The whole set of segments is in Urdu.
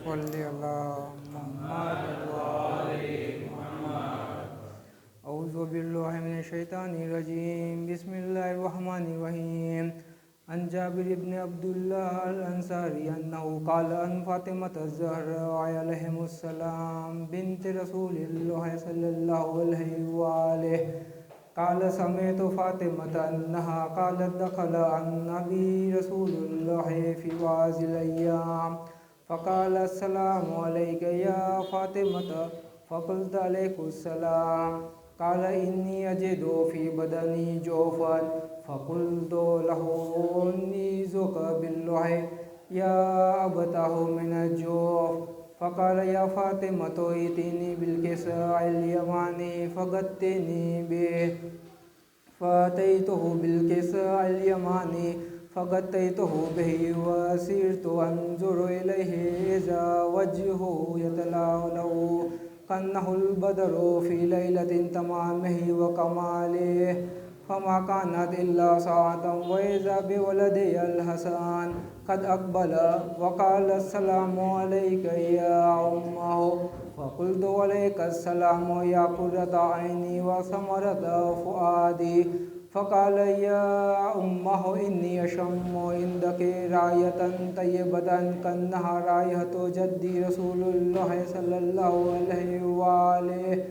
صلی اللہ محمد وآل محمد۔ اعوذ باللہ من الشیطان الرجیم، بسم اللہ الرحمن الرحیم۔ عن جابر بن عبد اللہ الانصاری انہ قال عن فاطمۃ الزہراء علیہ السلام بنت رسول اللہ صلی اللہ علیہ وآلہ قال سمعت فاطمة انها قالت دخل النبي رسول الله في بعض الايام فقال السلام عليك يا فاطمة فقلت عليكم السلام قال إني أجد في بدني جوفا فقلت له أنيزك بالله يا أبتاه من الجوف فقال يا فاطمة ائتني بالكساء اليماني فغطني به فأتيته بالكساء اليماني فغطيته به وسرت أنظر إليه إذا وجهه يتلألأ كأنه البدر في ليلة تمامه وكماله فما كانت إلا ساعة وإذا بولدي الحسن قد أقبل وقال السلام عليك يا أمه فقلت عليك السلام يا قرة عيني وثمرة فؤادي فقال يا أمه إني أشم عندك راية طيبة كأنها راية جدي رسول الله صلى الله عليه وآله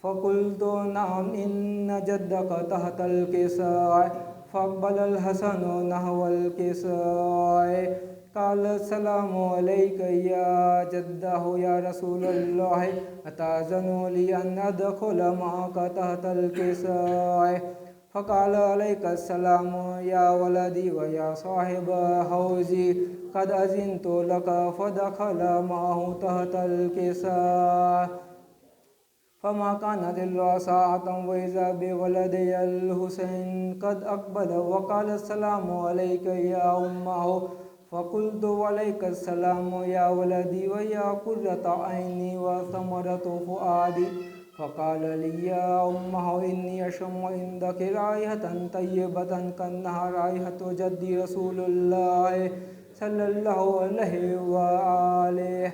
فقلت نعم إن جدك تحت الكساء فأقبل الحسن نحو الكساء قال السلام عليك يا جده يا رسول الله أتأذن لي أن أدخل معك تحت الكساء فقال عليك السلام يا ولدي ويا صاحب حوزي قد أذنت لك فدخل معه تحت الكساء فما كانت إلا ساعة وإذا بولدي الحسين قد أقبل وقال السلام عليك يا أمه فقلت وعليك السلام يا ولدي ويا قرة عيني وثمرة فؤادي فقال لي يا أمه إني أشم عندك رائحة طيبة كأنها رائحة جدي رسول الله صلى الله عليه وآله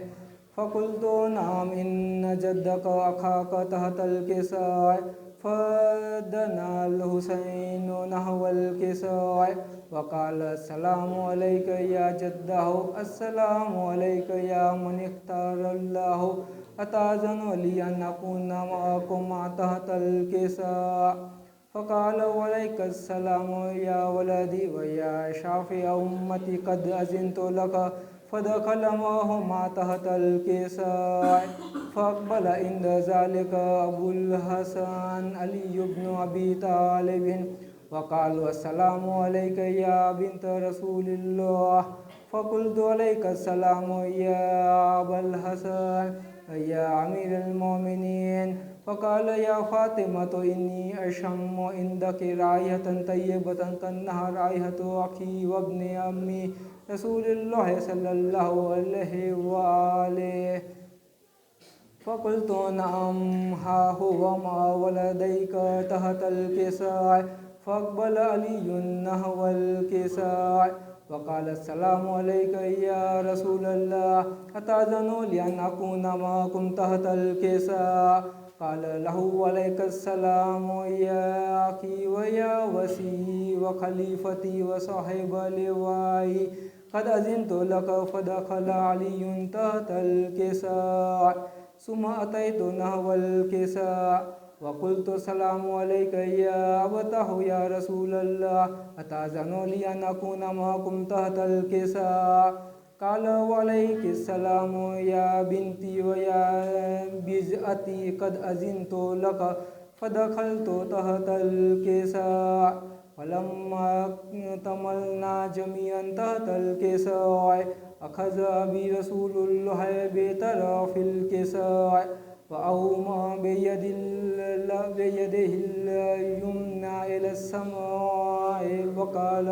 فقلت نعم إن جدك أخاك تحت الكساء فدنا الحسين نحو الكساء وقال السلام عليك يا جده السلام عليك يا من اختار الله أتأذن لي أن أكون معكم تحت الكساء فقال وعليك السلام يا ولدي ويا شافع أمتي قد أذنت لك فدخل معهما تحت الكساء فأقبل عند ذلك أبو الحسن علي بن أبي طالب وقال السلام عليك يا بنت رسول الله فقلت عليك السلام يا أبا الحسن يا أمير المؤمنين فقال يا فاطمة إني أشم عندك رائحة طيبة كأنها رائحة أخي وابن أمي رسول الله صلى الله عليه وآله فقلت نعم ها هو مع ولديك تحت الكساء فأقبل علي نحو الكساء وقال السلام عليك يا رسول الله أتأذن لي أن أكون معكم تحت الكساء قال له عليك السلام يا أخي ويا وسي وخليفتي وصاحب لوائي قد أذنت لك فدخل علي تحت الكساء ثم أتيت نحو الكساء وقلت السلام عليك يا أبتاه يا رسول الله أتأذن لي أن أكون معكم تحت الكساء قال وعليك السلام يا بنتي ويا بزأتي قد أذنت لك فدخلت تحت الكساء فلما اكتملنا جميعا تحت الكساء أخذ أبي رسول الله بطرف الكساء وأومى بيده اليمنى إلى السماء وقال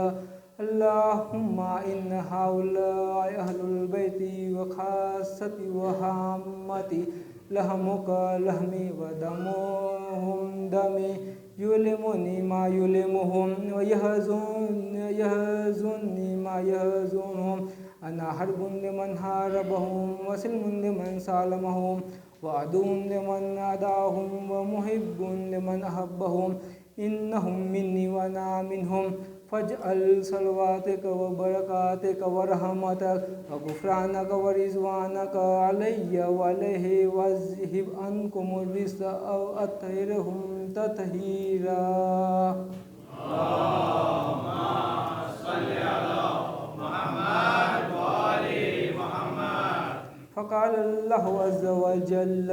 اللهم إن هؤلاء أهل البيت وخاصتي وهامتي لحمك لحمي ودمهم دمي يؤلمني ما يؤلمهم ويحزنني ما يحزنهم أنا حرب لمن حاربهم وسلم لمن سالمهم وعدو لمن عاداهم ومحب لمن أحبهم إنهم مني وأنا منهم فاجعل صلواتك وبركاتك ورحمتك وغفرانك ورضوانك علي وعليه واذهب عنكم الرجس أو أطهرهم تطهيرا. فقال الله عز وجل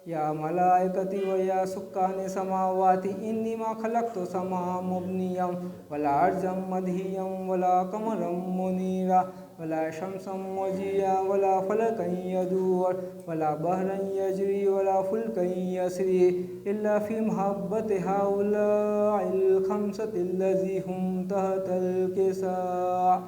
يا ملائكتي ويا سكان سماواتي إني ما خلقت سماء مبنيا ولا أرضا مدهيا ولا قمرا منيرا ولا شمسا مجيا ولا فلكا يدور ولا بحرا يجري ولا فلكا يسري إلا في محبة هؤلاء الخمسة الذي هم تحت الكساء.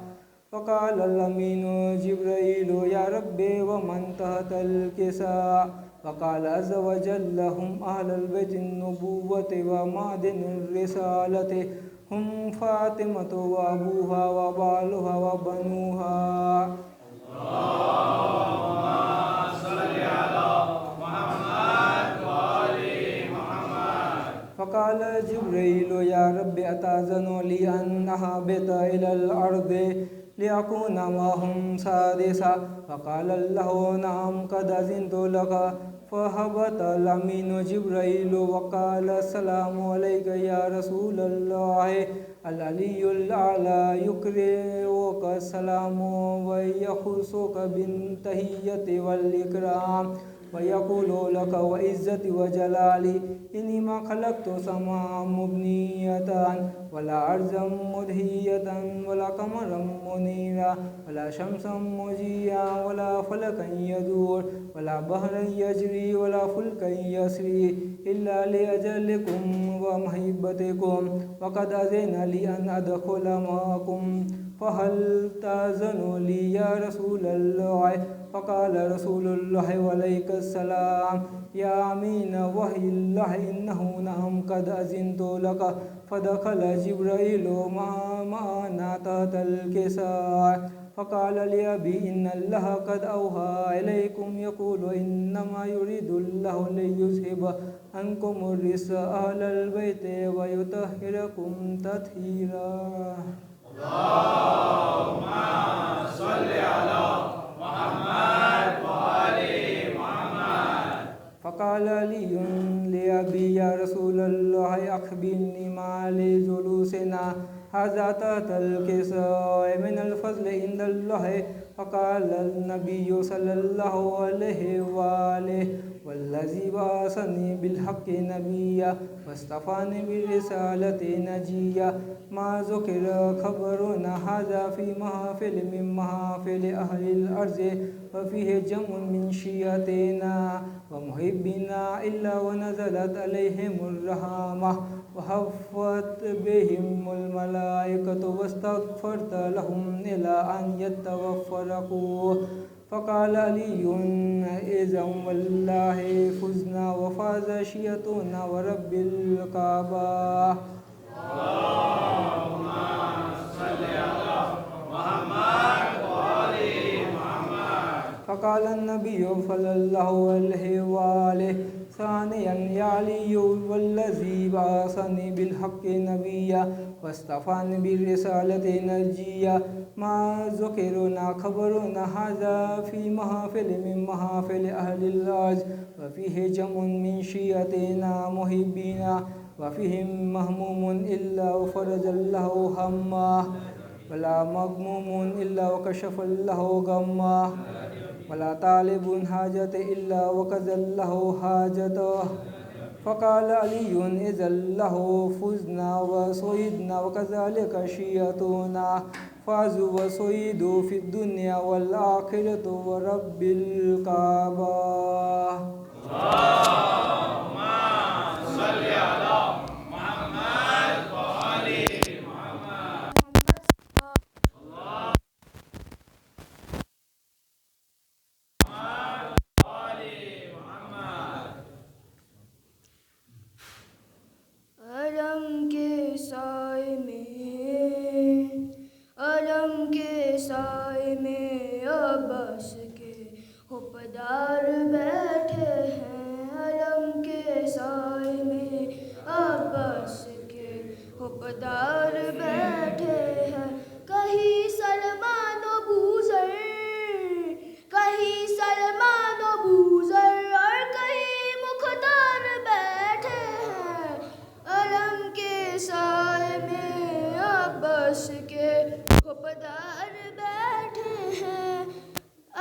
فقال الأمين جبريل يا ربي ومن تحت الكساء؟ فقال عز وجل هم أهل البيت النبوة ومعدن الرسالة هم فاطمة وأبوها وبالها وبنوها. اللهم صل على محمد وآل محمد. فقال جبريل يا رب أتأذن لي أن أهبط إلى الأرض ليكون معهم سادسا؟ فقال الله نعم قد أذنت لك. فهبط الأمين جبريل وقال السلام عليك يا رسول الله العلي الأعلى يقرئك السلام ويخصك بالتحية والإكرام ويقول لك وعزتي وجلالي إني ما خلقت سماء مبنية ولا أرضا مدهية ولا قمرا منيرا ولا شمسا مجيا ولا فلكا يدور ولا بحرا يجري ولا فلكا يسري إلا لأجلكم ومحبتكم وقد أذن لي أن أدخل معكم فهل تأذن لي يا رسول الله؟ فقال رسول الله وعليك السلام يا أمين وحي الله إنه نعم قد أذنت لك. فدخل جبريل معنا تحت الكساء فقال لأبي إن الله قد أوحى إليكم يقول إنما يريد الله ليذهب عنكم الرجس أهل البيت ويطهركم تطهيرا. اللهم صل على محمد وآل محمد. فقال علي لأبي يا رسول الله أخبرني ما لجلوسنا هذا تحت الكساء من الفضل عند الله. فقال النبي صلى الله عليه وآله والذي بعثني بالحق نبيا واصطفاني بالرسالة نجيا ما ذكر خبرنا هذا في محافل من محافل أهل الأرض وفيه جمع من شيعتنا ومحبنا إلا ونزلت عليهم الرحمة وحفت بهم الملائكة واستغفرت لهم إلى أن يتوفرقوا. فقال علي إذا والله فزنا وفاز شيعتنا ورب الكعبة. اللهم صل على محمد وآل محمد. فقال النبي صلى الله عليه وآله ثانيا يا علي والذي بعثني بالحق نبيا واصطفاني بالرسالة نجيا ما ذكرنا خبرنا هذا في محافل من محافل أهل الأرض وفيه جمع من شيعتنا محبينا وفيهم مهموم إلا وفرج الله همه ولا مغموم إلا وكشف الله غمه ولا طالب حاجة إلا وكذا له حاجته. فقال علي إذا له فزنا وصيدنا وكذلك شيعتنا فازوا وصيدوا في الدنيا والآخرة ورب الكعبة. اللهم صل على محمد وآل محمد. علم کے سائے میں حبدار بیٹھے ہیں علم کے سائے میں عباس کے، حبدار بیٹھے ہیں کہیں سلمان و بوذر، کہیں سلمان و بوذر اور کہیں مختار بیٹھے ہیں علم کے سائے میں عباس کے، حبدار بیٹھے ہیں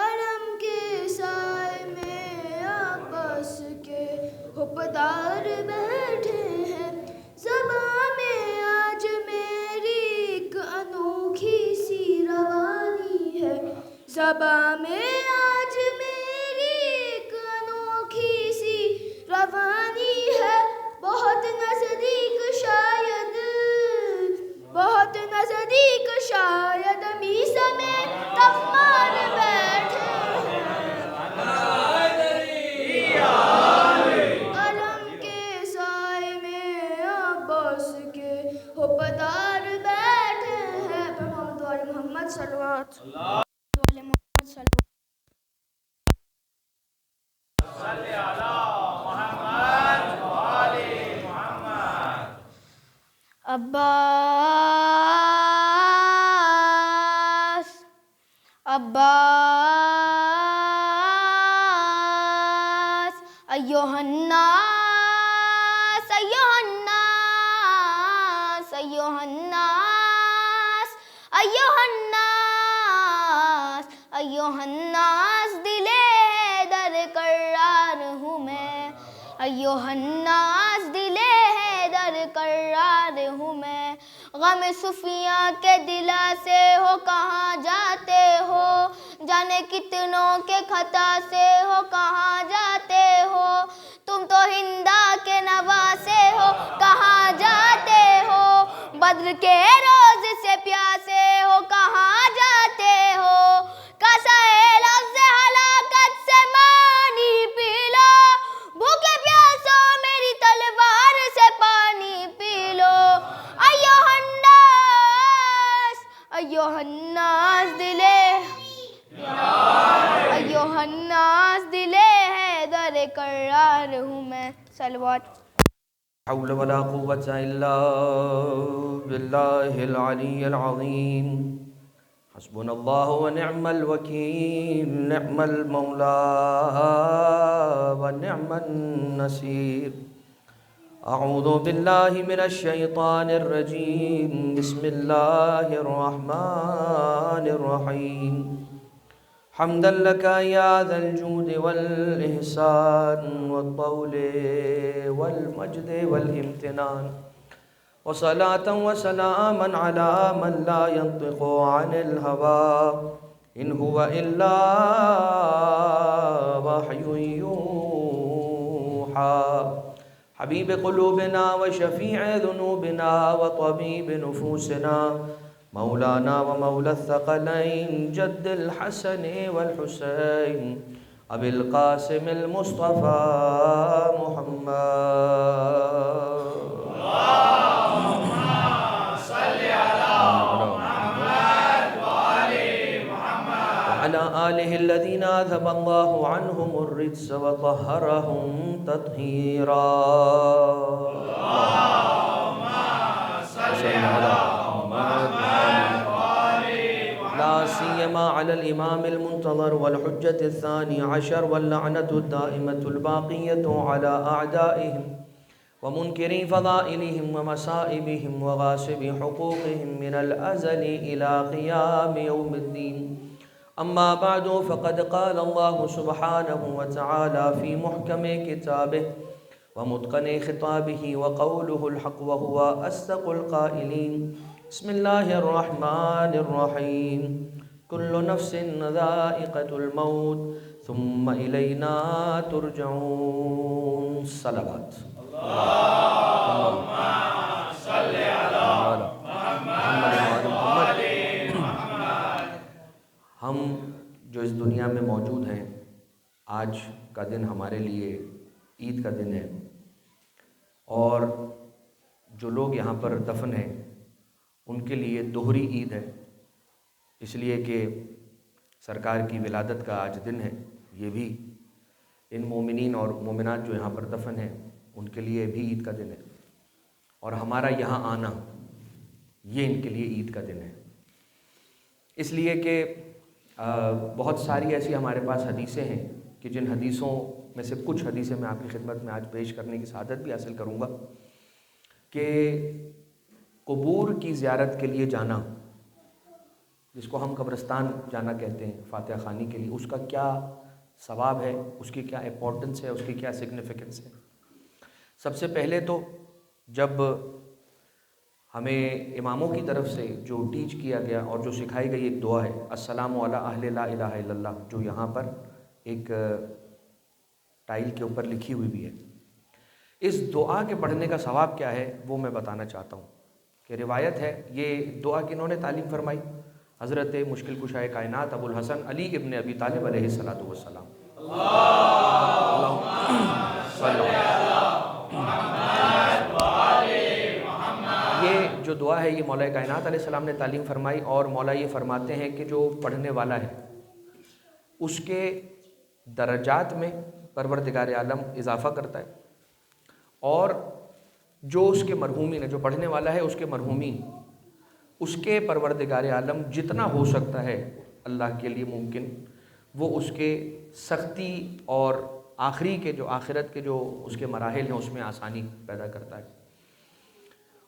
علم کے سائے میں عباس کے، حبدار بیٹھے ہیں زباں میں آج میری ایک انوکھی سی روانی ہے، زباں میں آج میری ایک انوکھی سی روانی ہے، بہت نزدیک شاید، بہت نزدیک شاید میسا میں تمار بیٹھے ہیں علم کے سائے میں عباس کے، حبدار بیٹھے ہیں محمد وال محمد صلوات وال محمد صلوات عباس عباس ایھا الناس ایھا الناس ایھا الناس ایھا الناس ایھا الناس دل حیدر کرار ہوں میں، ایھا الناس دل حیدر کرار ہوں میں، غم صوفیاں کے دلا سے ہو کہاں جاتے ہو، جانے کتنوں کے خطا سے ہو کہاں جاتے ہو، تم تو ہندا کے نوا سے ہو کہاں جاتے ہو، بدر کے روز سے پیاسے ہو کہاں جاتے ہو، کاسۂ لفظ ہلاکت سے مانی پی لو، بھوکے پیاسوں میری تلوار سے پانی پی لو، ایھا الناس ایھا الناس دلے، ایھا الناس دل حیدر کرار ہوں میں، صلوات حول ولا قوة إلا بالله العلي العظيم، حسبنا الله ونعم الوكيل، نعم المولى ونعم النصير، أعوذ بالله من الشيطان الرجيم، بسم الله الرحمن الرحيم، حمدا لك يا ذا الجود والإحسان والطول والمجد والامتنان، وصلاة وسلاما على من لا ينطق عن الهوى إن هو إلا وحي يوحى، حبيب قلوبنا وشفيع ذنوبنا وطبيب نفوسنا، مولانا ومولى الثقلين جد الحسن والحسين أبي القاسم المصطفى محمد، اللهم صل على محمد وآل محمد وعلى آله الذين أذهب الله عنهم الرجس وطهرهم تطهيرا، اللهم صل على لا سيما على الإمام المنتظر والحجة الثاني عشر واللعنة الدائمة الباقية على أعدائهم ومنكري فضائلهم ومصائبهم وغاصب حقوقهم من الأزل إلى قيام يوم الدين، أما بعد فقد قال الله سبحانه وتعالى في محكم كتابه ومتقن خطابه وقوله الحق وهو أصدق القائلين، بسم الله الرحمن الرحيم، كل نفس ذائقة الموت ثم إلينا ترجعون، صلوات اللهم صل على محمد وآل محمد۔ ہم جو اس دنیا میں موجود ہیں، آج کا دن ہمارے لیے عید کا دن ہے، اور جو لوگ یہاں پر دفن ہیں ان کے لیے دوہری عید ہے، اس لیے کہ سرکار کی ولادت کا آج دن ہے، یہ بھی ان مومنین اور مومنات جو یہاں پر دفن ہیں ان کے لیے بھی عید کا دن ہے، اور ہمارا یہاں آنا یہ ان کے لیے عید کا دن ہے، اس لیے کہ بہت ساری ایسی ہمارے پاس حدیثیں ہیں کہ جن حدیثوں میں سے کچھ حدیثیں میں آپ کی خدمت میں آج پیش کرنے کی سعادت بھی حاصل کروں گا کہ قبور کی زیارت کے لیے جانا، جس کو ہم قبرستان جانا کہتے ہیں فاتحہ خوانی کے لیے، اس کا کیا ثواب ہے، اس کی کیا امپورٹنس ہے، اس کی کیا سگنیفیکنس ہے۔ سب سے پہلے تو جب ہمیں اماموں کی طرف سے جو ٹیچ کیا گیا اور جو سکھائی گئی ایک دعا ہے السلام علی اہل لا الہ الا اللہ، جو یہاں پر ایک ٹائل کے اوپر لکھی ہوئی بھی ہے، اس دعا کے پڑھنے کا ثواب کیا ہے وہ میں بتانا چاہتا ہوں کہ روایت ہے یہ دعا کنہوں نے تعلیم فرمائی؟ حضرت مشکل کشائے کائنات ابو الحسن علی ابن ابی طالب علیہ الصلوۃ والسلام۔ یہ جو دعا ہے یہ مولا کائنات علیہ السلام نے تعلیم فرمائی، اور مولا یہ فرماتے ہیں کہ جو پڑھنے والا ہے اس کے درجات میں پروردگار عالم اضافہ کرتا ہے، اور جو اس کے مرحومین ہے، جو پڑھنے والا ہے اس کے مرحومین، اس کے پروردگار عالم جتنا ہو سکتا ہے اللہ کے لیے ممکن وہ اس کے سختی اور آخری کے جو آخرت کے جو اس کے مراحل ہیں اس میں آسانی پیدا کرتا ہے،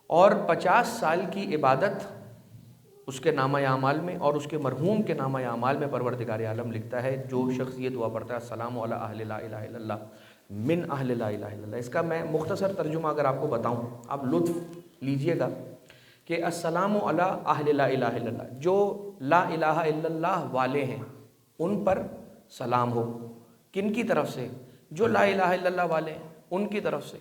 اور 50 سال کی عبادت اس کے نامہ اعمال میں اور اس کے مرحوم کے نامہ اعمال میں پروردگار عالم لکھتا ہے جو شخص یہ دعا پڑھتا ہے السلام علی اہل لا الہ الا اللہ من اہل لا الہ الا اللہ۔ اس کا میں مختصر ترجمہ اگر آپ کو بتاؤں، آپ لطف لیجئے گا کہ السلام علی اہل لا الہ الا اللہ، جو لا الہ الا اللہ والے ہیں ان پر سلام ہو۔ کن کی طرف سے؟ جو لا الہ الا اللہ والے ہیں ان کی طرف سے،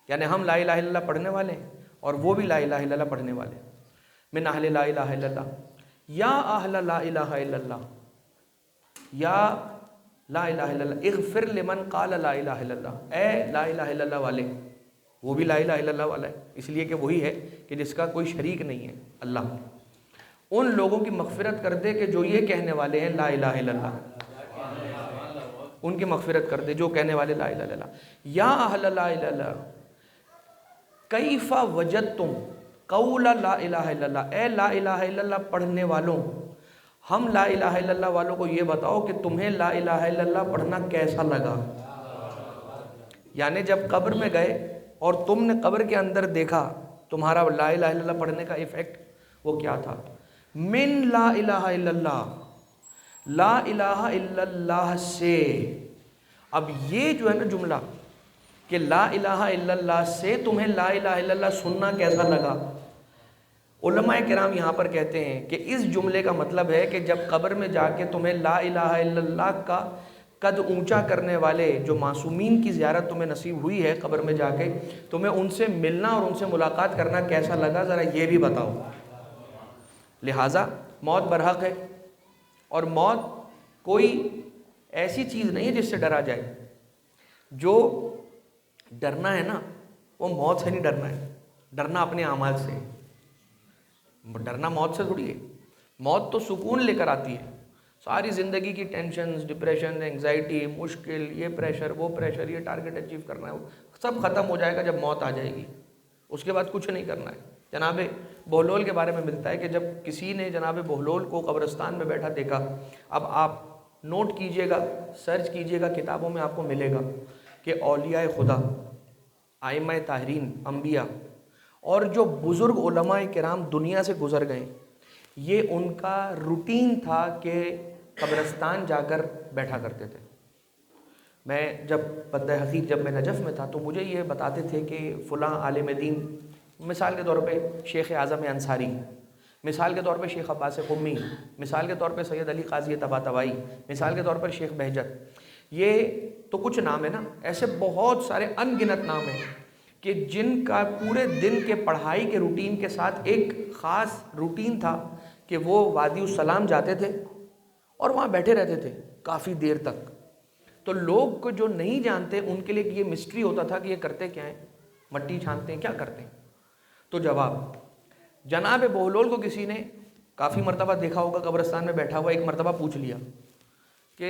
یعنی ہم لا الہ الا اللہ پڑھنے والے ہیں اور وہ بھی لا الہ الا اللہ پڑھنے والے ہیں۔ من اہل لا الہ الا اللہ، یا اہل لا الہ الا اللہ، یا لا الہ الا اللہ اغفر لمن قال لا الہ الا اللہ، اے لا الہ الا اللہ والے، وہ بھی لا الہ الا اللہ والا ہے اس لیے کہ وہی ہے کہ جس کا کوئی شریک نہیں ہے اللہ، ان لوگوں کی مغفرت کر دے کہ جو یہ کہنے والے ہیں لا الہ الا اللہ، ان کی مغفرت کر دے جو کہنے والے لا الہ الا اللہ۔ یا اہل لا الہ الا اللہ کیف وجدتم قول لا الہ الا اللہ، اے لا الہ الا اللہ پڑھنے والوں، ہم لا الہ الا اللہ والوں کو یہ بتاؤ کہ تمہیں لا الہ الا اللہ پڑھنا کیسا لگا، یعنی جب قبر میں گئے اور تم نے قبر کے اندر دیکھا تمہارا لا الہ الا اللہ پڑھنے کا ایفیکٹ وہ کیا تھا۔ من لا الہ الا اللہ، لا الہ الا اللہ سے، اب یہ جو ہے نا جملہ کہ لا الہ الا اللہ سے تمہیں لا الہ الا اللہ سننا کیسا لگا، علماء کرام یہاں پر کہتے ہیں کہ اس جملے کا مطلب ہے کہ جب قبر میں جا کے تمہیں لا الہ الا اللہ کا قد اونچا کرنے والے جو معصومین کی زیارت تمہیں نصیب ہوئی ہے قبر میں جا کے، تمہیں ان سے ملنا اور ان سے ملاقات کرنا کیسا لگا ذرا یہ بھی بتاؤ۔ لہٰذا موت برحق ہے، اور موت کوئی ایسی چیز نہیں ہے جس سے ڈرا جائے، جو ڈرنا ہے نا وہ موت سے نہیں ڈرنا ہے، ڈرنا اپنے اعمال سے، ڈرنا موت سے تھوڑی ہے۔ موت تو سکون لے کر آتی ہے، ساری زندگی کی ٹینشنز، ڈپریشن، انگزائٹی، مشکل، یہ پریشر وہ پریشر، یہ ٹارگٹ اچیو کرنا ہے، وہ سب ختم ہو جائے گا جب موت آ جائے گی، اس کے بعد کچھ نہیں کرنا ہے۔ جناب بہلول کے بارے میں ملتا ہے کہ جب کسی نے جناب بہلول کو قبرستان میں بیٹھا دیکھا، اب آپ نوٹ کیجئے گا، سرچ کیجئے گا، کتابوں میں آپ کو ملے گا کہ اولیاء خدا، ائمہ طاہرین، انبیاء اور جو بزرگ علماء کرام دنیا سے گزر گئے، یہ ان کا روٹین تھا کہ قبرستان جا کر بیٹھا کرتے تھے۔ میں جب بندہ حقیق جب میں نجف میں تھا تو مجھے یہ بتاتے تھے کہ فلاں عالم دین، مثال کے طور پہ شیخ اعظم انصاری، مثال کے طور پہ شیخ عباس قمی، مثال کے طور پہ سید علی قاضی طباطبائی، مثال کے طور پر شیخ بہجت، یہ تو کچھ نام ہے نا، ایسے بہت سارے ان گنت نام ہیں کہ جن کا پورے دن کے پڑھائی کے روٹین کے ساتھ ایک خاص روٹین تھا کہ وہ وادی السلام جاتے تھے اور وہاں بیٹھے رہتے تھے کافی دیر تک۔ تو لوگ کو جو نہیں جانتے ان کے لیے یہ مسٹری ہوتا تھا کہ یہ کرتے کیا ہیں، مٹی چھانتے ہیں، کیا کرتے ہیں؟ تو جواب، جناب بہلول کو کسی نے کافی مرتبہ دیکھا ہوگا قبرستان میں بیٹھا ہوا، ایک مرتبہ پوچھ لیا کہ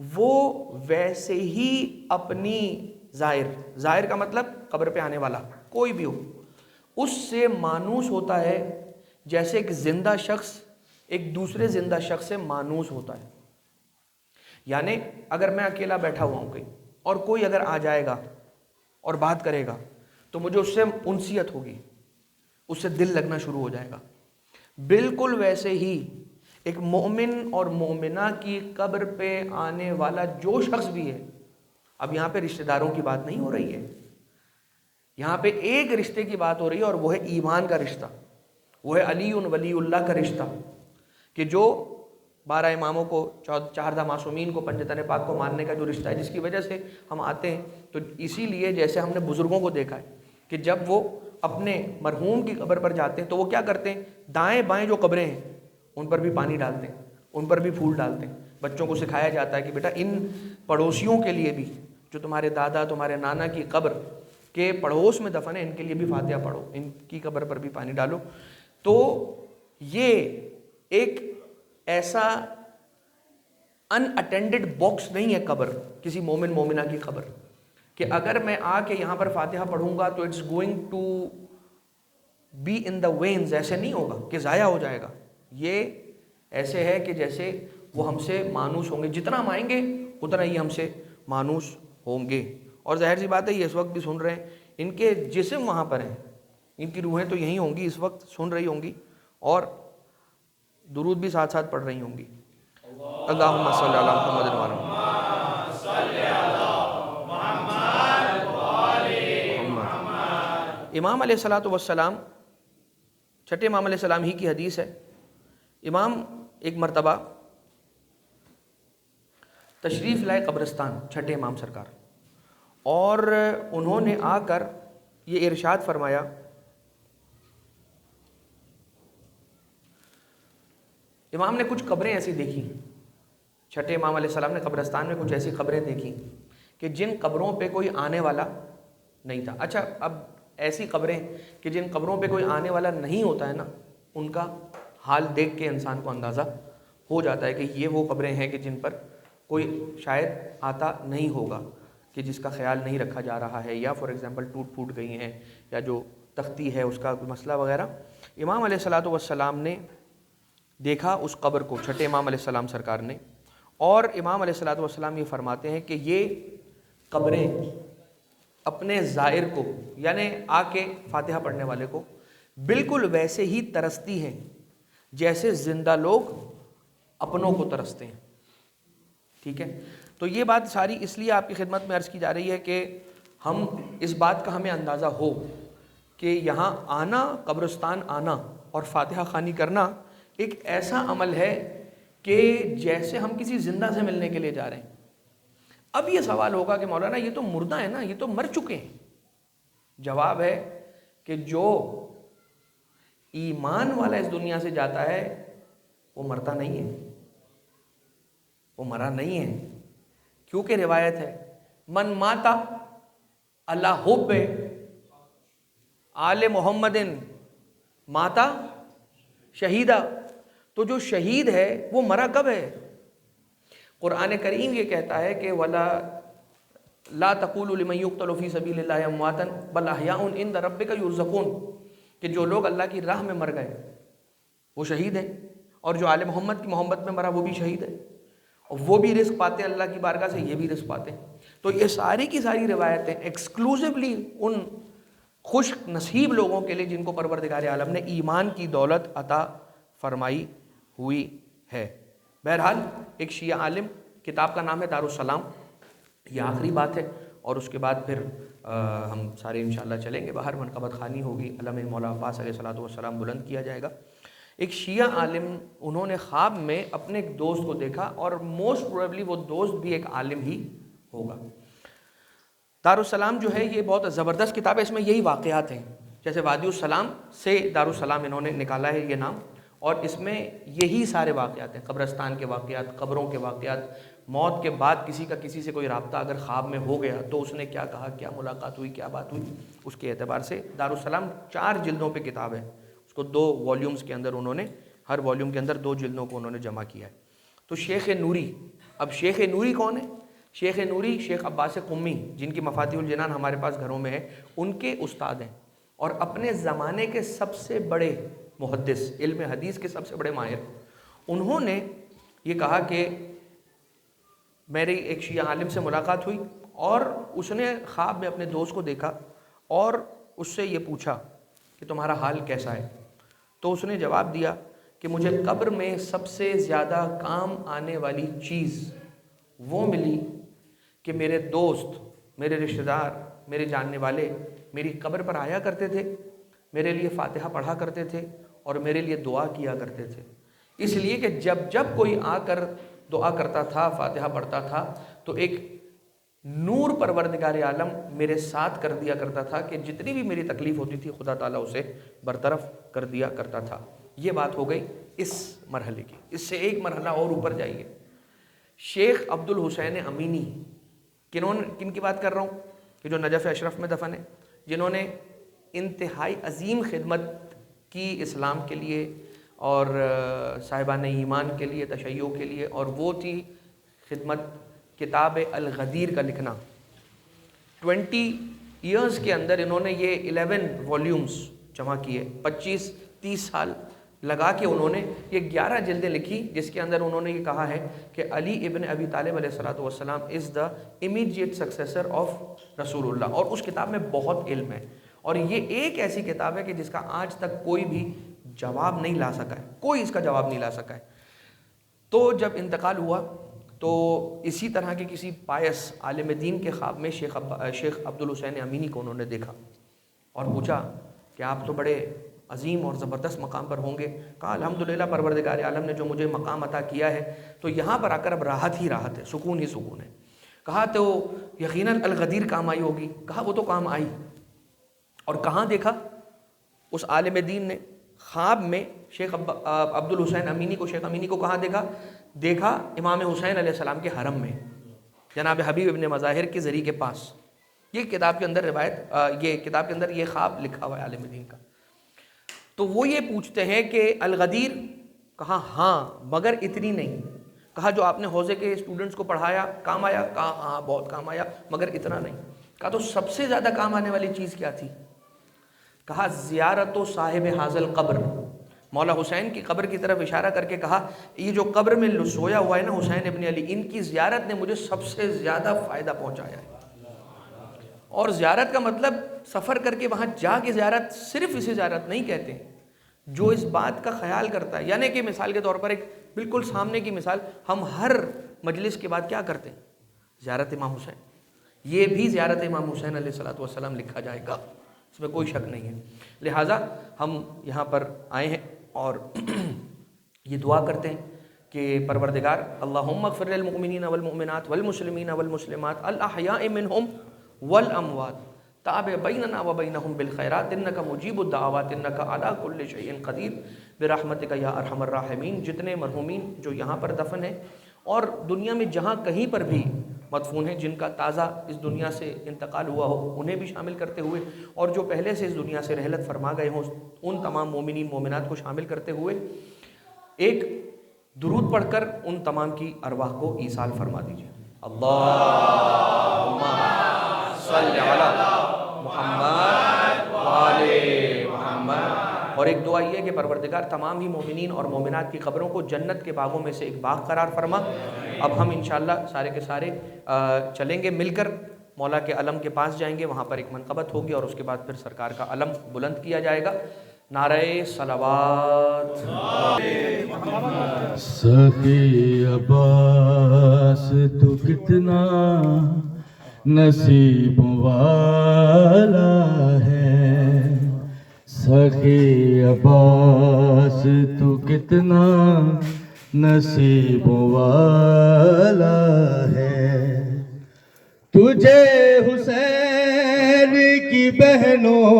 وہ ویسے ہی اپنی ظاہر کا مطلب قبر پہ آنے والا کوئی بھی ہو، اس سے مانوس ہوتا ہے جیسے ایک زندہ شخص ایک دوسرے زندہ شخص سے مانوس ہوتا ہے. یعنی اگر میں اکیلا بیٹھا ہوا ہوں کہیں اور کوئی اگر آ جائے گا اور بات کرے گا تو مجھے اس سے انسیت ہوگی، اس سے دل لگنا شروع ہو جائے گا. بالکل ویسے ہی ایک مومن اور مومنہ کی قبر پہ آنے والا جو شخص بھی ہے، اب یہاں پہ رشتہ داروں کی بات نہیں ہو رہی ہے، یہاں پہ ایک رشتے کی بات ہو رہی ہے اور وہ ہے ایمان کا رشتہ، وہ ہے علی ولی اللہ کا رشتہ، کہ جو 12 اماموں کو 14 معصومین کو پنجتن پاک کو ماننے کا جو رشتہ ہے، جس کی وجہ سے ہم آتے ہیں. تو اسی لیے جیسے ہم نے بزرگوں کو دیکھا ہے کہ جب وہ اپنے مرحوم کی قبر پر جاتے ہیں تو وہ کیا کرتے ہیں، دائیں بائیں جو قبریں ہیں ان پر بھی پانی ڈالتے ہیں، ان پر بھی پھول ڈالتے ہیں. بچوں کو سکھایا جاتا ہے کہ بیٹا ان پڑوسیوں کے لیے بھی جو تمہارے دادا تمہارے نانا کی قبر کے پڑوس میں دفن ہے، ان کے لیے بھی فاتحہ پڑھو، ان کی قبر پر بھی پانی ڈالو. تو یہ ایک ایسا ان اٹینڈڈ باکس نہیں ہے قبر کسی مومن مومنہ کی قبر کہ اگر میں آ کے یہاں پر فاتحہ پڑھوں گا تو it's going to be in the veins, ایسے نہیں ہوگا کہ ضائع ہو جائے گا. یہ ایسے ہے کہ جیسے وہ ہم سے مانوس ہوں گے، جتنا ہم آئیں گے اتنا ہی ہم سے مانوس ہوں گے. اور ظاہر سی بات ہے یہ اس وقت بھی سن رہے ہیں، ان کے جسم وہاں پر ہیں، ان کی روحیں تو یہیں ہوں گی، اس وقت سن رہی ہوں گی اور درود بھی ساتھ ساتھ پڑھ رہی ہوں گی. اللہم صلی علی محمد و علی محمد. امام علیہ الصلوۃ والسلام، چھٹے امام علیہ السلام ہی کی حدیث ہے. امام ایک مرتبہ تشریف لائے قبرستان، چھٹے امام سرکار، اور انہوں نے آ کر یہ ارشاد فرمایا، امام نے کچھ قبریں ایسی دیکھی، چھٹے امام علیہ السلام نے قبرستان میں کچھ ایسی قبریں دیکھی کہ جن قبروں پہ کوئی آنے والا نہیں تھا. اچھا، اب ایسی قبریں کہ جن قبروں پہ کوئی آنے والا نہیں ہوتا ہے نا، ان کا حال دیکھ کے انسان کو اندازہ ہو جاتا ہے کہ یہ وہ قبریں ہیں کہ جن پر کوئی شاید آتا نہیں ہوگا، کہ جس کا خیال نہیں رکھا جا رہا ہے، یا فار ایگزامپل ٹوٹ پھوٹ گئی ہیں، یا جو تختی ہے اس کا مسئلہ وغیرہ. امام علیہ الصلوۃ والسلام نے دیکھا اس قبر کو، چھٹے امام علیہ السلام سرکار نے، اور امام علیہ الصلوۃ والسلام یہ فرماتے ہیں کہ یہ قبریں اپنے زائر کو، یعنی آ کے فاتحہ پڑھنے والے کو، بالکل ویسے ہی ترستی ہیں جیسے زندہ لوگ اپنوں کو ترستے ہیں. ٹھیک ہے، تو یہ بات ساری اس لیے آپ کی خدمت میں عرض کی جا رہی ہے کہ ہم اس بات کا ہمیں اندازہ ہو کہ یہاں آنا، قبرستان آنا اور فاتحہ خوانی کرنا ایک ایسا عمل ہے کہ جیسے ہم کسی زندہ سے ملنے کے لیے جا رہے ہیں. اب یہ سوال ہوگا کہ مولانا یہ تو مردہ ہے نا، یہ تو مر چکے ہیں. جواب ہے کہ جو ایمان والا اس دنیا سے جاتا ہے وہ مرتا نہیں ہے، وہ مرا نہیں ہے. کیونکہ روایت ہے، من ماتا اللہ حب آل محمد ماتا شہیدہ. تو جو شہید ہے وہ مرا کب ہے؟ قرآن کریم یہ کہتا ہے کہ ولا لا تقولوا لمن يقتل في سبيل الله امواتا بل احياء عند ربك يرزقون، کہ جو لوگ اللہ کی راہ میں مر گئے وہ شہید ہیں، اور جو آل محمد کی محبت میں مرا وہ بھی شہید ہے، اور وہ بھی رزق پاتے ہیں اللہ کی بارگاہ سے، یہ بھی رزق پاتے ہیں. تو یہ ساری کی ساری روایتیں ایکسکلوزیولی ان خوش نصیب لوگوں کے لیے جن کو پروردگار عالم نے ایمان کی دولت عطا فرمائی ہوئی ہے. بہرحال ایک شیعہ عالم، کتاب کا نام ہے دارالسلام. یہ آخری بات ہے اور اس کے بعد پھر ہم سارے انشاءاللہ چلیں گے باہر، منقبت خوانی ہوگی، علم مولا عباس علیہ الصلوۃ والسلام بلند کیا جائے گا. ایک شیعہ عالم، انہوں نے خواب میں اپنے ایک دوست کو دیکھا، اور موسٹ پروبیبلی وہ دوست بھی ایک عالم ہی ہوگا. دارالسلام جو ہے یہ بہت زبردست کتاب ہے، اس میں یہی واقعات ہیں، جیسے وادی السلام سے دارالسلام انہوں نے نکالا ہے یہ نام، اور اس میں یہی سارے واقعات ہیں، قبرستان کے واقعات، قبروں کے واقعات، موت کے بعد کسی کا کسی سے کوئی رابطہ اگر خواب میں ہو گیا تو اس نے کیا کہا، کیا ملاقات ہوئی، کیا بات ہوئی، اس کے اعتبار سے دارالسلام 4 جلدوں پہ کتاب ہے. اس کو 2 والیومز کے اندر انہوں نے، ہر والیوم کے اندر 2 جلدوں کو انہوں نے جمع کیا ہے. تو شیخ نوری اب شیخ نوری کون ہے؟ شیخ نوری شیخ عباس قمی، جن کی مفاتیح الجنان ہمارے پاس گھروں میں ہے، ان کے استاد ہیں اور اپنے زمانے کے سب سے بڑے محدث، علم حدیث کے سب سے بڑے ماہر۔ انہوں نے یہ کہا کہ میری ایک شیعہ عالم سے ملاقات ہوئی اور اس نے خواب میں اپنے دوست کو دیکھا اور اس سے یہ پوچھا کہ تمہارا حال کیسا ہے؟ تو اس نے جواب دیا کہ مجھے قبر میں سب سے زیادہ کام آنے والی چیز وہ ملی کہ میرے دوست، میرے رشتہ دار، میرے جاننے والے میری قبر پر آیا کرتے تھے، میرے لیے فاتحہ پڑھا کرتے تھے اور میرے لیے دعا کیا کرتے تھے، اس لیے کہ جب کوئی آ کر دعا کرتا تھا، فاتحہ پڑھتا تھا، تو ایک نور پروردگار عالم میرے ساتھ کر دیا کرتا تھا کہ جتنی بھی میری تکلیف ہوتی تھی خدا تعالیٰ اسے برطرف کر دیا کرتا تھا۔ یہ بات ہو گئی اس مرحلے کی۔ اس سے ایک مرحلہ اور اوپر جائیے، شیخ عبد الحسین امینی، کن کی بات کر رہا ہوں؟ کہ جو نجف اشرف میں دفن ہے، جنہوں نے انتہائی عظیم خدمت کی اسلام کے لیے اور صاحبان ایمان کے لیے، تشیع کے لیے، اور وہ تھی خدمت کتاب الغدیر کا لکھنا۔ 20 ایئرز کے اندر انہوں نے یہ 11 والیومز جمع کیے، 25-30 سال لگا کے انہوں نے یہ 11 جلدیں لکھی، جس کے اندر انہوں نے یہ کہا ہے کہ علی ابن ابی طالب علیہ الصلوۃ والسلام از دا امیڈیٹ سکسیسر آف رسول اللہ، اور اس کتاب میں بہت علم ہے، اور یہ ایک ایسی کتاب ہے کہ جس کا آج تک کوئی بھی جواب نہیں لا سکا ہے، کوئی اس کا جواب نہیں لا سکا ہے۔ تو جب انتقال ہوا تو اسی طرح کے کسی پائس عالم دین کے خواب میں شیخ عبد الحسین امینی کو انہوں نے دیکھا اور پوچھا کہ آپ تو بڑے عظیم اور زبردست مقام پر ہوں گے۔ کہا الحمدللہ پروردگار عالم نے جو مجھے مقام عطا کیا ہے تو یہاں پر آ کر اب راحت ہی راحت ہے، سکون ہی سکون ہے۔ کہا تو یقیناً الغدیر کام آئی ہوگی۔ کہا وہ تو کام آئی، اور کہاں دیکھا اس عالم دین نے؟ خواب میں شیخ عبد الحسین امینی کو، شیخ امینی کو کہاں دیکھا امام حسین علیہ السلام کے حرم میں، جناب حبیب ابن مظاہر کے ذریعے کے پاس۔ یہ کتاب کے اندر یہ کتاب کے اندر یہ خواب لکھا ہوا ہے عالم دین کا۔ تو وہ یہ پوچھتے ہیں کہ الغدیر؟ کہا ہاں، مگر اتنی نہیں۔ کہا جو آپ نے حوزے کے اسٹوڈنٹس کو پڑھایا کام آیا؟ کہا ہاں بہت کام آیا، مگر اتنا نہیں۔ کہا تو سب سے زیادہ کام آنے والی چیز کیا تھی؟ کہا زیارت و صاحب حاضل قبر، مولا حسین کی قبر کی طرف اشارہ کر کے کہا یہ جو قبر میں سویا ہوا ہے نا حسین ابن علی، ان کی زیارت نے مجھے سب سے زیادہ فائدہ پہنچایا ہے۔ اور زیارت کا مطلب سفر کر کے وہاں جا کے زیارت، صرف اسے زیارت نہیں کہتے، جو اس بات کا خیال کرتا ہے، یعنی کہ مثال کے طور پر ایک بالکل سامنے کی مثال، ہم ہر مجلس کے بعد کیا کرتے ہیں؟ زیارت امام حسین۔ یہ بھی زیارت امام حسین علیہ الصلوۃ والسلام لکھا جائے گا، اس میں کوئی شک نہیں ہے۔ لہٰذا ہم یہاں پر آئے ہیں اور یہ دعا کرتے ہیں کہ پروردگار اللہم اغفر للمؤمنین والمؤمنات والمسلمین والمسلمات الاحیاء منہم والاموات تابع بیننا وبینہم بالخیرات انکا مجیب الدعوات انکا علی کل شیء قدیر برحمتک یا ارحم الراحمین۔ جتنے مرحومین جو یہاں پر دفن ہیں اور دنیا میں جہاں کہیں پر بھی مدفون ہیں، جن کا تازہ اس دنیا سے انتقال ہوا ہو، انہیں بھی شامل کرتے ہوئے، اور جو پہلے سے اس دنیا سے رحلت فرما گئے ہوں ان تمام مومنین مومنات کو شامل کرتے ہوئے ایک درود پڑھ کر ان تمام کی ارواح کو ایصال فرما دیجیے۔ اللہم صلی علی محمد وآل محمد۔ اور ایک دعا یہ کہ پروردگار تمام ہی مومنین اور مومنات کی قبروں کو جنت کے باغوں میں سے ایک باغ قرار فرما۔ اب ہم انشاءاللہ سارے کے سارے چلیں گے مل کر مولا کے علم کے پاس جائیں گے، وہاں پر ایک منقبت ہوگی اور اس کے بعد پھر سرکار کا علم بلند کیا جائے گا۔ نعرہ صلوات۔ سخی عباس تو کتنا نصیب والا ہے، سخی عباس تو کتنا نصیب والا ہے، تجھے حسین کی بہنوں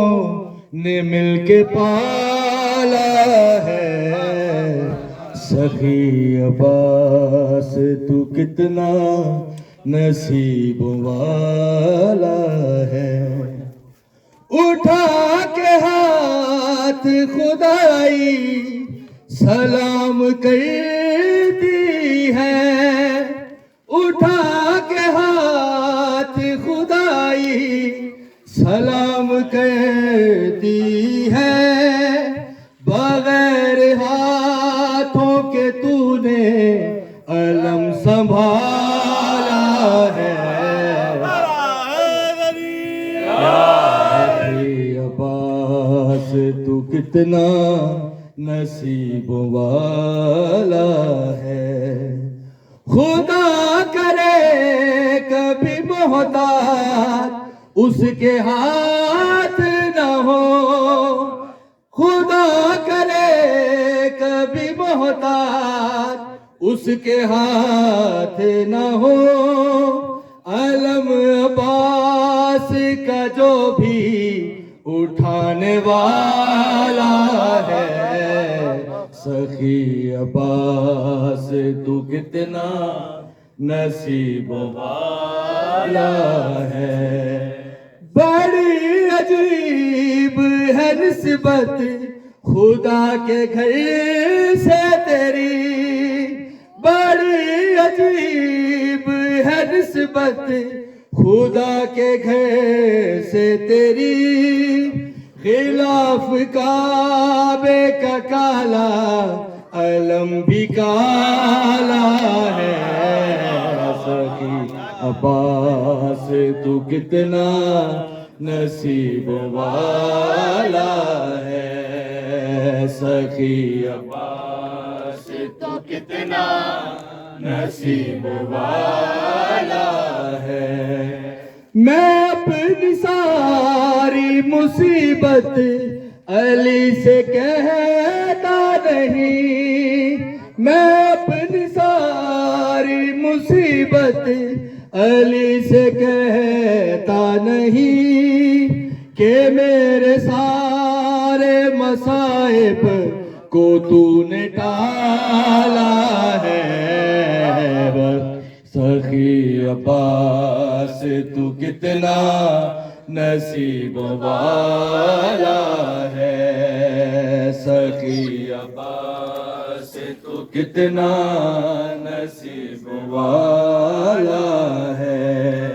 نے مل کے پالا ہے، سخی عباس تو کتنا نصیب والا ہے، اٹھا کے ہاتھ خدائی سلام کرتی ہے، سلام کہتی ہے بغیر ہاتھوں کے تو نے علم سنبھالا ہے عباس تو کتنا نصیب والا ہے خدا کرے کبھی محتاج اس کے ہاتھ نہ ہو خدا کرے کبھی محتاج اس کے ہاتھ نہ ہو علم عباس کا جو بھی اٹھانے والا ہے سخی عباس تو کتنا نصیب والا ہے بڑی عجیب ہے نسبت خدا کے گھر سے تیری بڑی عجیب ہے نسبت خدا کے گھر سے تیری خلاف کعبے کا کالا علم بھی کالا ہے سخی عباس تو کتنا نصیب والا ہے سخی عباس تو کتنا نصیب والا ہے میں اپنی ساری مصیبت علی سے کہتا نہیں میں اپنی ساری مصیبت علی سے کہتا نہیں کہ میرے سارے مصائب کو تو نے ٹالا ہے سخی عباس تو کتنا نصیب والا ہے سخی عباس تو کتنا نصیب والا ہے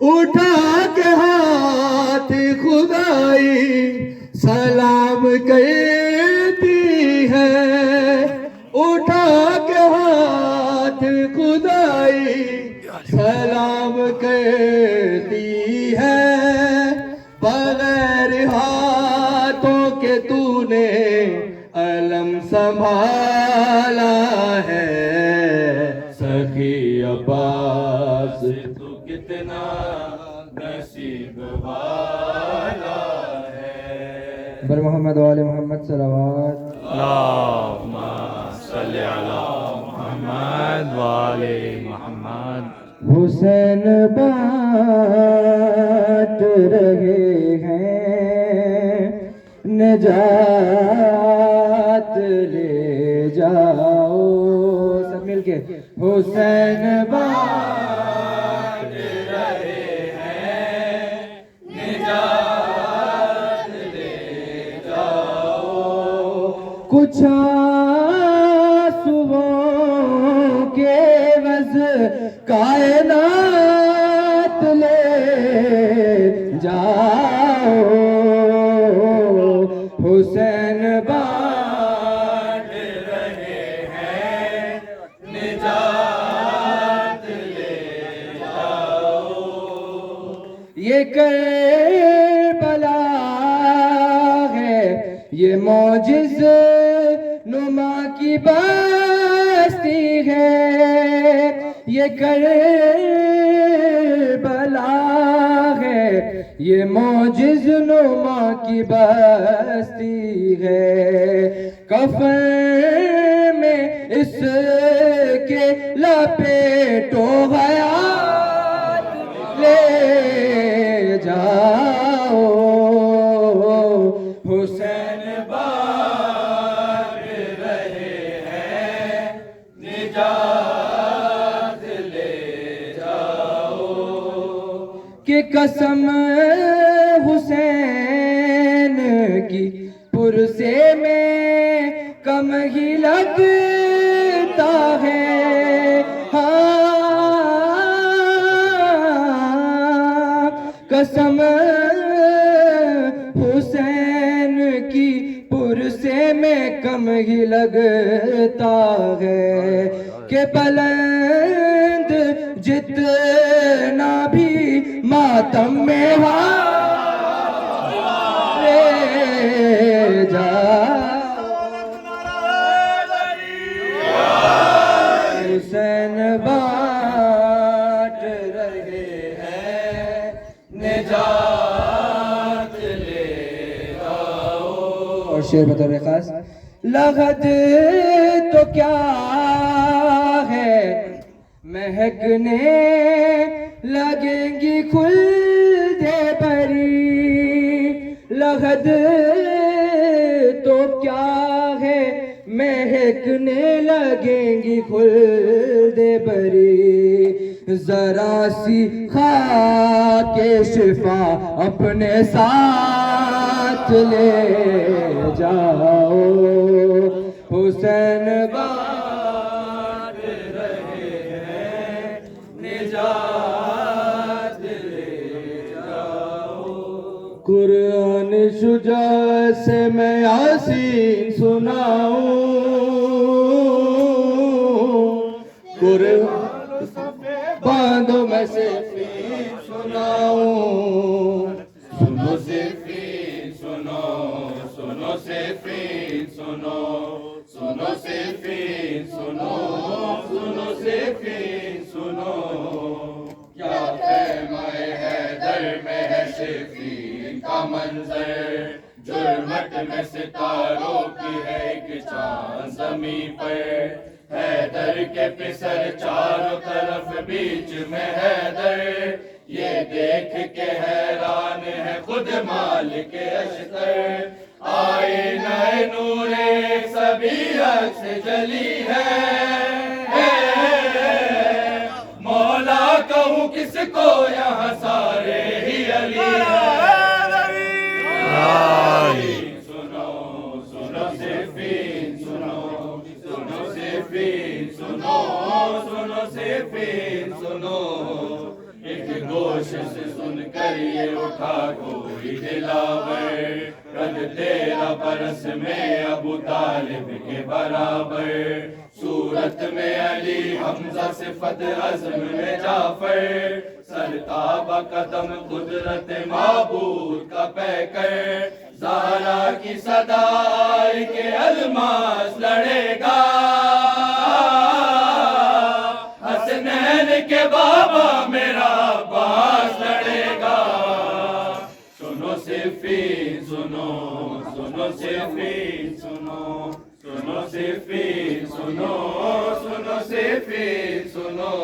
اٹھا کے ہاتھ خدائی سلام کہتی ہے اٹھا کے ہاتھ خدائی سلام کہتی ہے بغیر ہاتھوں کے تو نے علم سنبھالا ہے سخی عباس تو کتنا نصیب والا ہے بر محمد و آل محمد صلوات اللہم صلی علی محمد و آل محمد حسین بات رہے ہیں نجات لے جاؤ سب مل کے حسین بات رہے ہیں نجات لے جاؤ کچھ آنسوؤں کے عوض کائنات لے جاؤ حسین بانٹ رہے ہیں نجات لے جاؤ یہ کربلا ہے یہ معجز نما کی بستی ہے یہ کربلا ہے یہ معجز نما کی بستی ہے کفن میں اس کے لپیٹو حیات لے جاؤ حسین کہ قسم حسین کی پرسے میں کم ہی لگتا ہے ہاں قسم کم ہی لگتا ہے کہ بلند جتنا بھی ماتم میں لے جا حسین بانٹ رہے ہیں نجات لے جاؤ. اور شعر بطور خاص. لغت تو کیا ہے مہکنے لگیں گی خلد بری. لغت تو کیا ہے مہکنے لگیں گی خلد بری. ذرا سی خاک شفا اپنے ساتھ لے جاؤ. حسین بانٹ رہے ہیں نجات لے جاؤ. قرآن شجاع سے میں یاسین سناؤں. قرآن باندھو میں صفین سناؤں. سنو صفین سنو سنو صفین سنو سنو صفین سنو سنو صفین سنو. کیا خیمہ حیدر میں ہے صفین کا منظر. جرمٹ میں ستاروں کی ہے ایک چاند زمین پر. حیدر کے پسر چاروں طرف بیچ میں حیدر. یہ دیکھ کے حیران ہے خود مالک اشتر. آئینہ نور ایک سبھی عکس جلی ہے. مولا کہوں کس کو یہاں سارے ہی علی ہے. سنو سنو صفین سنو سنو صفین سنو سنو صفین سنو. ایک گوش سے سن کر یہ اٹھا کوئی دلاور. قد 13 برس میں ابو طالب کے برابر. صورت میں علی حمزہ صفت عزم میں جعفر. سرتابہ قدم قدرت معبود کا پیکر. زہرا کی صدا آئی کہ الماس لڑے گا. حسنین کے بابا میرا عباس لڑے گا. سنو صفین سنو سنو صفین سنو سنو صفین سنو سنو صفین سنو.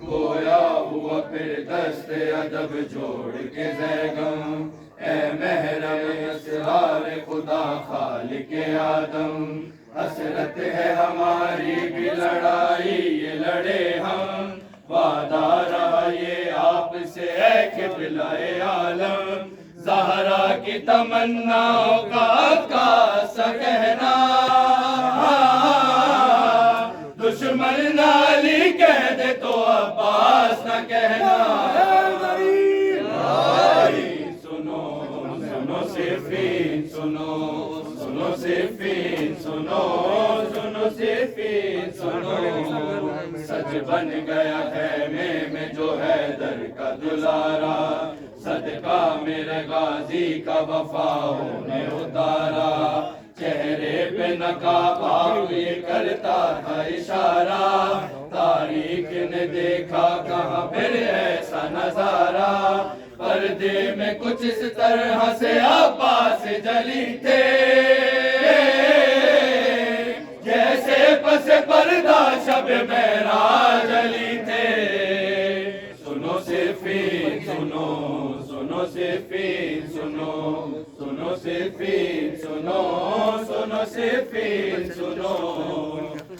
گویا ہوا پھر دست ادب جوڑ کے زیغم. اے محرم اسرار خدا خالق آدم. حسرت ہے ہماری بھی لڑائی یہ لڑے ہم. وعدہ رہا یہ آپ سے اے قبلہ عالم. زہرا کی تمناؤں کا عکاس سا کہنا. دشمن نہ علی کہہ دے تو عباس نہ کہنا. سنو صفین سنو سنو صفین سنو سنو صفین سنو. سچ بن گیا خیمے میں جو حیدر کا دلارا. صدقہ میرے غازی کا وفاؤں نے اتارا. چہرے پہ نقاب آپ یہ کرتا تھا اشارہ. تاریخ نے دیکھا کہاں پھر ایسا نظارہ. پردے میں کچھ اس طرح سے عباس جلی تھے. جیسے پس پردہ شب معراج علی تھے. سنو صفین سنو سنو صفین سنو سنو صفین سنو سنو صفین سنو.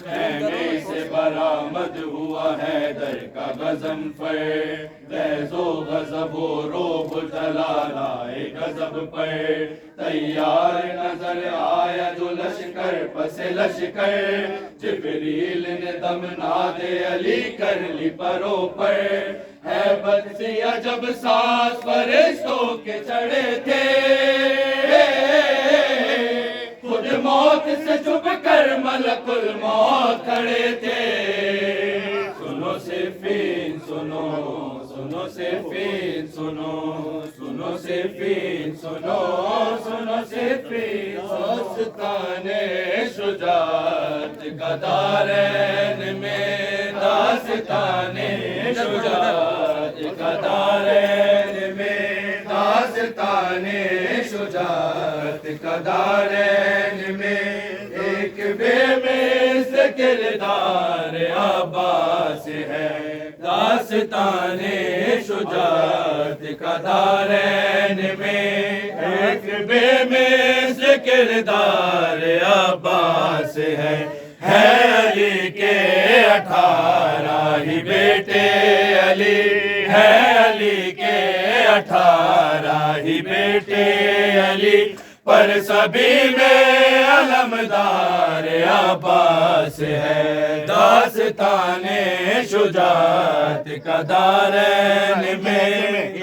خیمے سے برآمد ہوا حیدر کا غضنفر. غیظ و غضب و رعب جلال آئے غضب پر. تیار نظر آیا جو لشکر پس لشکر. جبریل نے دم ناد علی کر لی پروں پر. ہیبت سی عجب سانس فرشتوں کے چڑھے تھے. خود موت سے چھپ کر ملک الموت کھڑے تھے. سنو صفین سنو، سنو صفین سنو، سنو صفین سنو، سنو صفین. داستان شجاعت کا دارین میں، داستان شجاعت کا دارین میں، داستان شجاعت کا دارین میں. ایک بے مثل کردار عباس ہے، داستان شجاعت کا دارین میں. ایک بے مثل کردار عباس ہے علی کے 18 ہی بیٹے. علی ہے علی کے 18 ہی بیٹے. علی پر سبھی میں علمدار عباس ہے، داستان شجاعت کا دارین میں.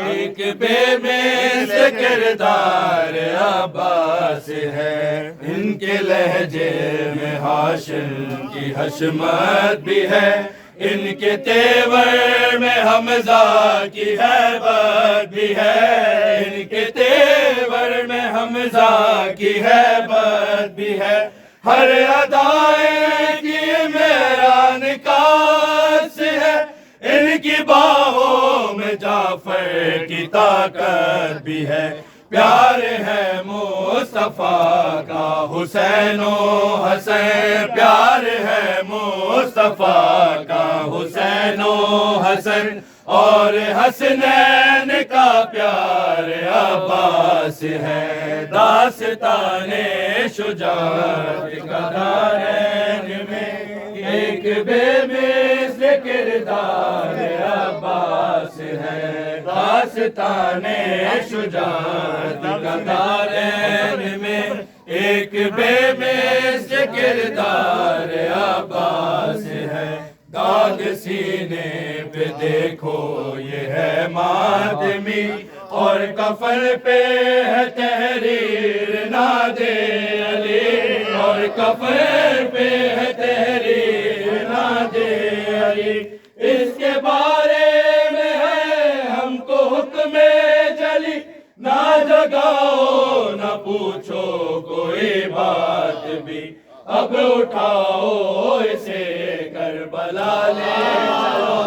ایک بے مثل کردار عباس ہے. ان کے لہجے میں ہاشم کی حشمت بھی ہے، ان کے تیور میں حمزہ کی ہیبت بھی ہے. ان کے تیور میں حمزہ کی ہیبت بھی ہے. ہر ادائے کی میرا نکاس ہے، ان کی باہوں میں جعفر کی طاقت بھی ہے. پیار ہے مصطفیٰ کا حسین و حسن، پیار ہے مصطفیٰ کا حسین و حسن. اور حسنین کا پیار عباس ہے، داستان شجاعت کا دارین میں. ایک بے مثل کردار عباس ہے، داستان شجاعت کا دارین میں. ایک بے مثل کردار عباس ہے. داغ سینے پہ دیکھو یہ ہے ماتمی، اور کفن پہ ہے تحریر ناد علی. اور کفن پہ ہے تحریر ناد علی. اس کے بارے میں ہے ہم کو حکم جلی، نہ جگاؤ نہ پوچھو کوئی بات بھی. اب اٹھاؤ اسے کربلا لے چلو،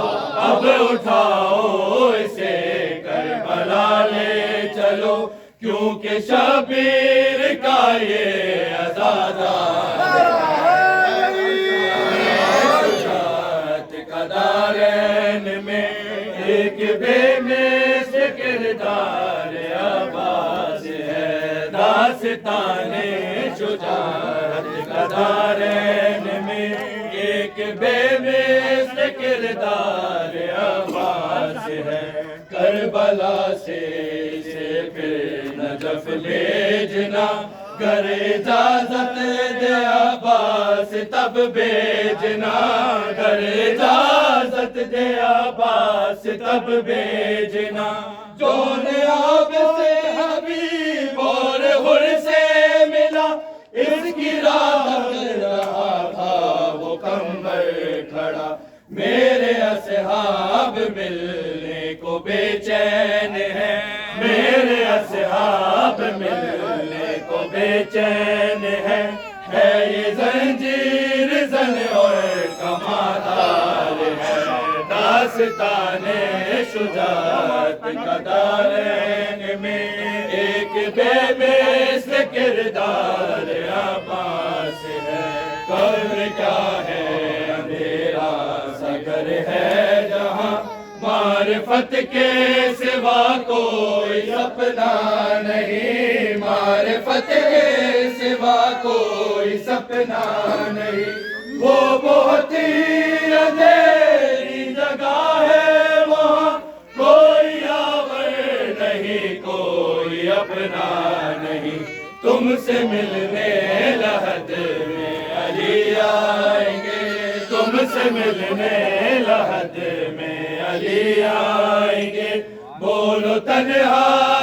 اب اٹھاؤ اسے کربلا لے چلو. کیونکہ شبیر کا یہ عزادار شجاعت کا دارین میں. ایک بے مثل کردار عباس ہے، داستان شجاعت کا دارین میں. ایک بے مثل کردار عباس ہے. کربلا سے اسے پھر نجف بھیجنا، گر اجازت دے عباس تب بھیجنا. گر اجازت دے عباس تب بھیجنا. جو نیاب سے حبیب اور غر سے ملا، اس کی راہ کر رہا تھا وہ کمبر کھڑا. میرے اصحاب ملنے کو بے چین ہے، میرے اصحاب ملنے کو بے چین ہے. یہ زنجیر زن اور کمادار ہے، داستان شجاعت کا دارین میں. ایک بے مثل کردار عباس ہے. قبر کیا ہے اندھیرا سا گھر ہے جہاں، معرفت کے سوا کوئی سپنا نہیں. معرفت کے سوا کوئی سپنا نہیں. وہ بہت ہی اندھیری جگہ ہے وہاں، کوئی آور نہیں کوئی اپنا نہیں. تم سے ملنے لحد میں علی آئیں گے، تم سے ملنے لحد میں علی آئیں گے. بولو تنہا